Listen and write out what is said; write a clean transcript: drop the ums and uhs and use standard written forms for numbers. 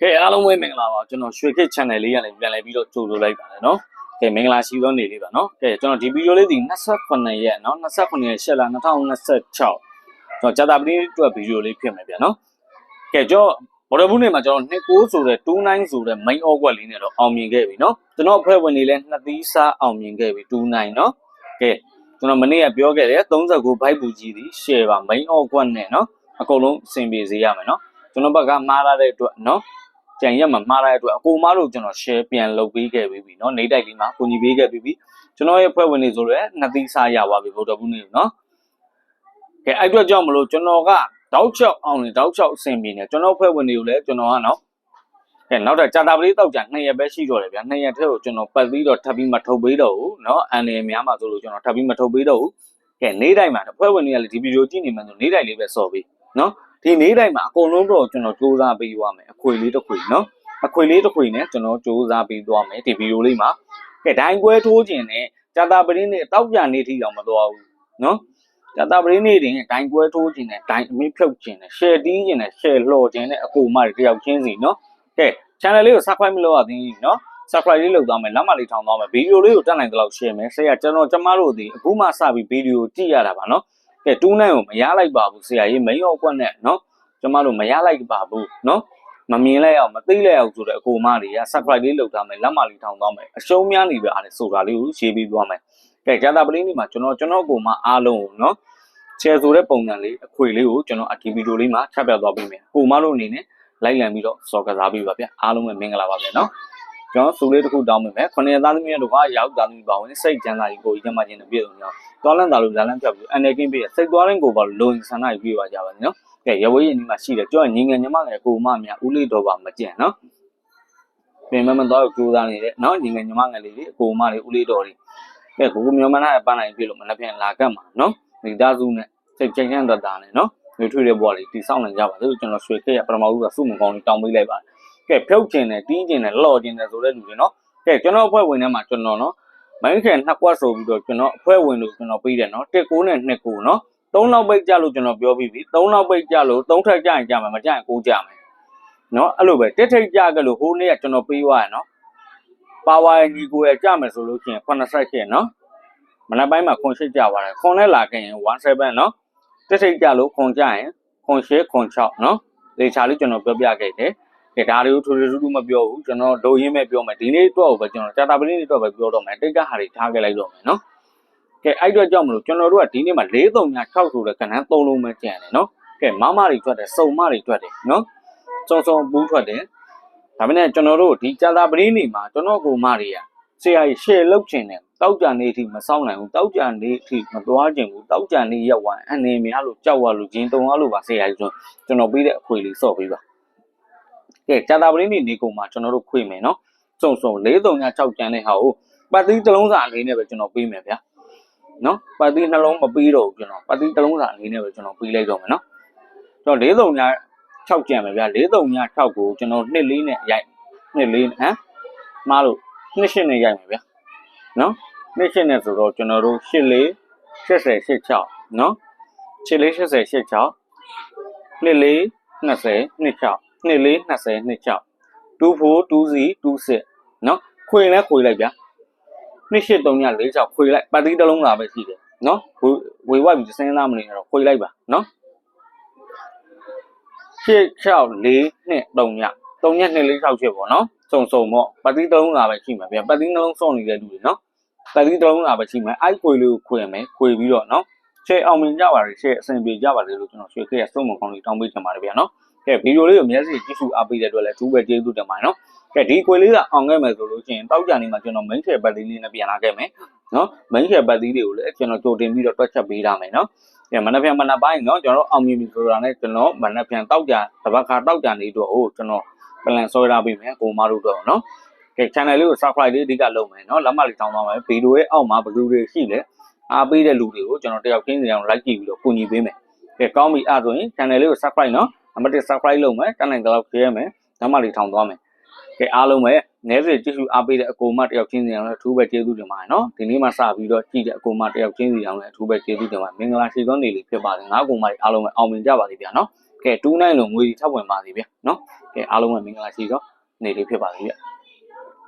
ကဲအားလုံးပဲမင်္ဂလာပါကျွန်တော်ရွှေခေတ် channel လေးကနေပြန်လည်ပြီးတော့ကြိုဆိုလိုက်ပါတယ်နော်ကဲမင်္ဂလာရှိသောနေ့လေးပါနော်ကဲကျွန်တော်ဒီဗီဒီယိုလေးဒီ28ရက်နော်28ရက်8လ2026ကျွန်တော်ဂျာတာပတိအတွက်ဗီဒီယိုလေးဖြစ်မယ်ဗျာနော်ကဲကျွန်တော်ဘော်ဒဘူးနေမှာကျွန်တော်29ဆိုတဲ့29ဆိုတဲ့ main awkward လေးနဲ့တော့အောင်မြင်ခဲ့ပြီနော်ကျွန်တော်အဖွဲ့ဝင်တွေလည်း2သီးစားအောင်မြင်ခဲ့ပြီ29နော်ကဲကျွန်တော်မနေ့ကပြောခဲ့တယ်39 byte ပူကြီးဒီ share ပါ main awkward နဲ့နော်အကုန်လုံးအဆင်ပြေစေရမယ်နော်ကျွန်တော်ဘက်ကမှားလာတဲ့အတွက်နော်ကြံရက်မှာမှားတဲ့အတွက်အကိုမတို့ကျွန်တော် share ပြန်လုပ်ပေးခဲ့ပြီเนาะနေတိုက်လေးမှာကိုကြီးပေးခဲ့ပြီကျွန်တော်ရဲ့ဖွဲ့ဝင်တွေဆိုတော့နှစ်သီးစားရပါပြီဗုဒ္ဓဘူးနေ့เนาะကဲအဲ့အတွက်ကြောင့်မလို့ကျွန်တော်ကတောက်ချောက်အောင်နေတောက်ချောက်အဆင်ပြေနေကျွန်တော်ဖွဲ့ဝင်တွေကိုလည်းကျွန်တော်ကเนาะကဲနောက်တော့ဂျာတာပလေးတောက်ကြ2ရက်ပဲရှိတော့တယ်ဗျာ2ရက်ထဲကိုကျွန်တော်ပတ်ပြီးတော့ထပ်ပြီးမထုတ်ပေးတော့ဘူးเนาะအန်နေများမှာဆိုလို့ကျွန်တော်ထပ်ပြီးမထုတ်ပေးတော့ဘူးကဲနေတိုက်မှာဖွဲ့ဝင်တွေကလည်းဒီဗီဒီယိုကြည့်နေမှဆိုနေတိုက်လေးပဲစော်ပြီးเนาะဒီနေတိုက်မှာအကုန်လုံးတော့ကျွန်တော်စူးစမ်းပေးသွားမယ်အခွေလေးတစ်ခွေเนาะအခွေလေးတစ်ခွေနဲ့ကျွန်တော်စူးစမ်းပေးသွားမယ်ဒီဗီဒီယိုလေးမှာကဲဒိုင်းကွဲထိုးခြင်းနဲ့ဂျာတာပရင်းနဲ့တောက်ကြနေထိအောင်မသွားဘူးเนาะဂျာတာပရင်းနေတင်ဒိုင်းကွဲထိုးခြင်းနဲ့ဒိုင်းအမိဖြုတ်ခြင်းနဲ့ရှယ်တီးခြင်းနဲ့ရှယ်လှော်ခြင်းနဲ့အကူမတွေတယောက်ချင်းစီเนาะကဲ channel လေးကို subscribe မလုပ်ရသေးဘူးเนาะ subscribe လေးလုပ်သွားမယ်လက်မလေးထောင်သွားမယ်ဗီဒီယိုလေးကိုတက်နိုင်တဲ့လောက် share မယ်ဆရာကျွန်တော်ကျမတို့ဒီအခုမှစပြီးဗီဒီယိုကြည့်ရတာပါเนาะကဲ2နိုင်ကိုမရလိုက်ပါဘူးဆရာကြီးမိန်ရောကွက်နဲ့เนาะကျမတို့မရလိုက်ပါဘူးเนาะမမြင်လိုက်အောင်မသိလိုက်အောင်ဆိုတဲ့အကူမတွေက subscribe လေးလုပ်ထားမယ်လက်မလေးထောင်သွားမယ်အရှုံးများနေပါအဲ့ဆိုတာလေးကိုရေးပြီးသွားမယ်ကဲဂျာတာပလင်းလေးမှာကျွန်တော်ကိုမှအားလုံးကိုเนาะ share ဆိုတဲ့ပုံစံလေးအခွေလေးကိုကျွန်တော်ဒီဗီဒီယိုလေးမှာချပြသွားပေးမယ်ကိုမတို့အနေနဲ့လိုက်လံပြီးတော့စော်ကစားပေးပါဗျအားလုံးပဲမင်္ဂလာပါဗျเนาะကျွန်တော်စုလေးတစ်ခုတောင်းပေးမယ်ခொနစ်သားသမီးတို့ကရောက်သားသမီးပါဝင်စိတ်ကြမ်းသာကြီးကိုကြီးကျမချင်းနဲ့ပြည့်စုံကြအောင်သွားလန့်တာလို့ဇာလန့်ဖြတ်ပြီးအနေကင်းပေးစိတ်သွားရင်းကိုပါလုံဆန္ဒကြီးပြပါကြပါเนาะကဲရဝေးရင်ဒီမှာရှိတယ်ကြောက်ညီငယ်ညီမငယ်ကိုမများဦးလေးတော်ပါမကြံเนาะပြင်မတော့ကြိုးစားနေတဲ့เนาะညီငယ်ညီမငယ်လေးတွေကိုမလေးဦးလေးတော်တွေကဲကိုမျိုးမနာအပန်းနိုင်ပြလို့မနှက်ပြန်လာကတ်မှာเนาะမိသားစုနဲ့စိတ်ကြမ်းတတာနဲ့เนาะတွေထွေတဲ့ဘွားလေးတီဆောက်နိုင်ကြပါလို့ကျွန်တော်ရွှေခဲ့ရပထမဦးကစုမကောင်းလေးတောင်းပေးလိုက်ပါတယ်ကဲဖြုတ်ကျင်တယ်တီးကျင်တယ်လှော်ကျင်တယ်ဆိုတဲ့လူတွေเนาะကဲကျွန်တော်အဖွဲ့ဝင်ထဲမှာကျွန်တော်เนาะမိုင်းခဲနှစ်ကွက်ဆိုပြီးတော့ကျွန်တော်အဖွဲ့ဝင်လို့ကျွန်တော်ပြီးတယ်เนาะ1 9နဲ့2 9เนาะ3လောက်ပိတ်ကြလို့ကျွန်တော်ပြောပြီးပြီ3လောက်ပိတ်ကြလို့3ထက်ကြရင်ကြမှာမကြရင်9ကြမယ်เนาะအဲ့လိုပဲတစ်ထိတ်ကြကြလို့ဟိုနေ့ကကျွန်တော်ပြီးသွားရเนาะပါဝါညီကိုရကြမယ်ဆိုလို့ရှိရင်88เนาะမနက်ပိုင်းမှာခွန်8ကြပါတယ်ခွန်နဲ့လာခဲ့ရင်17เนาะတစ်ထိတ်ကြလို့ခွန်ကြရင်ခွန်8ခွန်6เนาะလေချာလေးကျွန်တော်ပြောပြခဲ့တယ်ကဲဒါတွေကိုထူထူမပြောဘူးကျွန်တော်ဒိုရင်းပဲပြောမယ်ဒီနေ့တော့ပဲကျွန်တော်ဂျာတာပလင်းတွေတော့ပဲပြောတော့မယ်တိတ်ကဟာတွေထားခဲ့လိုက်တော့မယ်เนาะကဲအဲ့အတွက်ကြောင့်မလို့ကျွန်တော်တို့ကဒီနေ့မှာ436ဆိုတဲ့ကဏ္ဍ3လုံးပဲကျန်တယ်เนาะကဲမမတွေထွက်တယ်စုံမတွေထွက်တယ်เนาะစုံဘူးထွက်တယ်ဒါပေမဲ့ကျွန်တော်တို့ဒီဂျာတာပလင်းတွေမှာကျွန်တော်ကိုမတွေကဆရာကြီး share လုပ်ချင်တယ်တောက်ကြနေအထိမဆောင်နိုင်ဘူးတောက်ကြနေအထိမသွားချင်ဘူးတောက်ကြနေရက်ဝိုင်းအနေများလို့ကြောက်ရလို့ဂျင်းတုံရလို့ပါဆရာကြီးဆိုကျွန်တော်ပြီးတဲ့အခွေလေးစော့ပေးပါကဲဂျာတာပလင်းနေကုန်မှာကျွန်တော်တို့ခွေမယ်เนาะစုံ436ကျန်တဲ့ဟာကိုပတ်သီးတစ်လုံးစာအနေနဲ့ပဲကျွန်တော်ပေးမယ်ဗျာเนาะပတ်သီးနှလုံးမပေးတော့ဘူးကျွန်တော်ပတ်သီးတစ်လုံးစာအနေနဲ့ပဲကျွန်တော်ပေးလိုက်တော့မယ်เนาะကျွန်တော်436ကျန်မယ်ဗျာ436ကိုကျွန်တော်2 4နဲ့ရိုက်2 4ဟမ်မှားလို့2 8နဲ့ရိုက်မယ်ဗျာเนาะ2 8နဲ့ဆိုတော့ကျွန်တော်တို့8 4 80 86เนาะ8 4 80 86 2 4 20 26 2 4 20 26 24 20 26เนาะခွေလဲခွေလိုက်ဗျာ2836ခွေလိုက်ပတ်သီးတစ်လုံးသာပဲရှိတယ်เนาะဝေဝိုက်ပြီးစဉ်းစားမနေတော့ခွေလိုက်ပါเนาะ8642 3ည246ပေါ့เนาะစုံပေါ့ပတ်သီးတစ်လုံးသာပဲရှိမှာဗျာပတ်သီးနှလုံးစောင့်နေတဲ့လူတွေเนาะပတ်သီးတစ်လုံးသာပဲရှိမှာအဲ့ခွေလေးကိုခွေမယ်ခွေပြီးတော့เนาะရှယ်အောင်မြင်ကြပါလေရှယ်အဆင်ပြေကြပါလေလို့ကျွန်တော်ရွှေခဲ့ရစုံမကောင်းလေးတောင်းပေးချင်ပါတယ်ဗျာเนาะကဲဗီဒီယိုလေးကိုမျက်စိကြည့်ရှုအားပေးတဲ့အတွက်လည်းအထူးပဲကျေးဇူးတင်ပါတယ်เนาะကဲဒီခွေလေးကအောင်ခဲ့မယ်ဆိုလို့ရှိရင်တောက်ကြနေမှာကျွန်တော် main share ပတ်သီးလေးနဲ့ပြန်လာခဲ့မယ်เนาะ main share ပတ်သီးတွေကိုလည်းကျွန်တော်ကြိုတင်ပြီးတော့တွက်ချက်ပေးထားမယ်เนาะကဲမနက်ဖြန်ပိုင်းเนาะကျွန်တော်အောင်မြင်ပြီဆိုတာနဲ့ကျွန်တော်မနက်ဖြန်တောက်ကြတပတ်ခါတောက်ကြနေတော့ဟိုကျွန်တော် plan ဆွဲထားပေးမယ်ကိုမတို့တော့เนาะကဲ channel လေးကို subscribe လေးအဓိကလုပ်မယ်เนาะလက်မလေးထောင်းသွားမယ်ဗီဒီယိုရဲ့အောက်မှာဘယ်သူတွေရှိလဲအားပေးတဲ့လူတွေကိုကျွန်တော်တယောက်ချင်းစီအောင် like ကြည့်ပြီးတော့ကူညီပေးမယ်ကဲကောင်းပြီအဲ့ဆိုရင် channel လေးကို subscribe เนาะနံပါတ်1 subscribe လုပ်မယ်တက်နိုင်တဲ့လောက် share မယ်လက်မလေးထောင်းသွားမယ်ကဲအားလုံးပဲနည်းစေကြည့်ရှုအားပေးတဲ့အကူမတယောက်ချင်းစီအောင်လည်းအထူးပဲကျေးဇူးတင်ပါတယ်เนาะဒီနေ့မှစပြီးတော့ကြည့်တဲ့အကူမတယောက်ချင်းစီအောင်လည်းအထူးပဲကျေးဇူးတင်ပါတယ်မင်္ဂလာရှိသောနေ့လေးဖြစ်ပါတယ်ငါးကူမတွေအားလုံးပဲအောင်မြင်ကြပါလိမ့်ဗျာเนาะ ကဲ29လို့ငွေထပ်ဝင်ပါသေးဗျနော်ကဲအားလုံးပဲမင်္ဂလာရှိသောနေ့လေးဖြစ်ပါစေဗျ